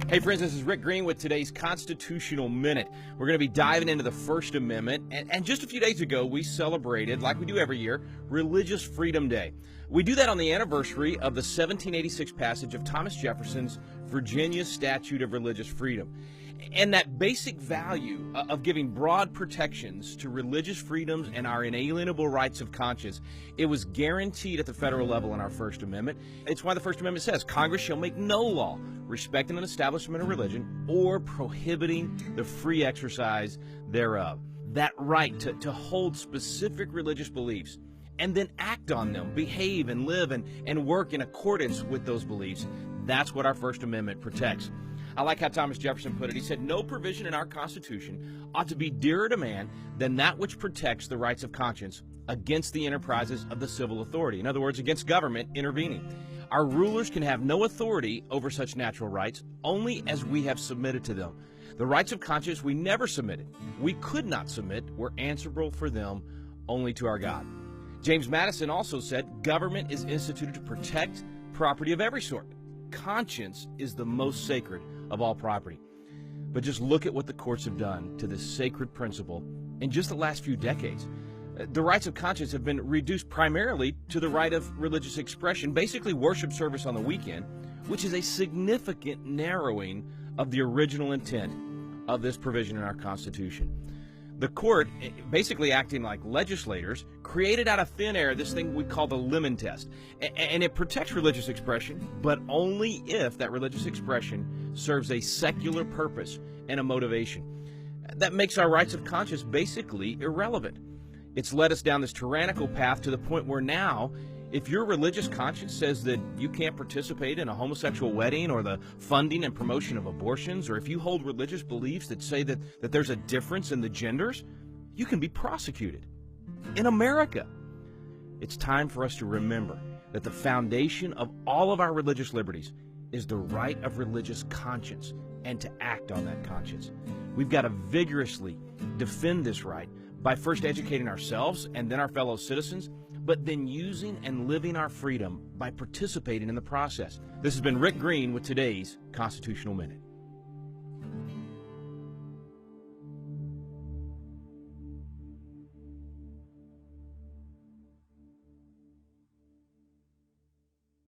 Hey friends, this is Rick Green with today's Constitutional Minute. We're going to be diving into the First Amendment, and just a few days ago we celebrated, like we do every year, Religious Freedom Day. We do that on the anniversary of the 1786 passage of Thomas Jefferson's Virginia Statute of Religious Freedom. And that basic value of giving broad protections to religious freedoms and our inalienable rights of conscience, it was guaranteed at the federal level in our First Amendment. It's why the First Amendment says Congress shall make no law respecting an establishment of religion or prohibiting the free exercise thereof. That right to hold specific religious beliefs and then act on them, behave and live and work in accordance with those beliefs, that's what our First Amendment protects. I like how Thomas Jefferson put it. He said, "No provision in our Constitution ought to be dearer to man than that which protects the rights of conscience against the enterprises of the civil authority." In other words, against government intervening. Our rulers can have no authority over such natural rights, only as we have submitted to them. The rights of conscience we never submitted. We could not submit. We're answerable for them only to our God. James Madison also said, "Government is instituted to protect property of every sort. Conscience is the most sacred of all property." But just look at what the courts have done to this sacred principle in just the last few decades. The rights of conscience have been reduced primarily to the right of religious expression, basically worship service on the weekend, which is a significant narrowing of the original intent of this provision in our Constitution. The court, basically acting like legislators, created out of thin air this thing we call the Lemon Test. And it protects religious expression, but only if that religious expression serves a secular purpose and a motivation. That makes our rights of conscience basically irrelevant. It's led us down this tyrannical path to the point where now, if your religious conscience says that you can't participate in a homosexual wedding or the funding and promotion of abortions, or if you hold religious beliefs that say that there's a difference in the genders, you can be prosecuted. In America, it's time for us to remember that the foundation of all of our religious liberties is the right of religious conscience and to act on that conscience. We've got to vigorously defend this right by first educating ourselves and then our fellow citizens, but then using and living our freedom by participating in the process. This has been Rick Green with today's Constitutional Minute.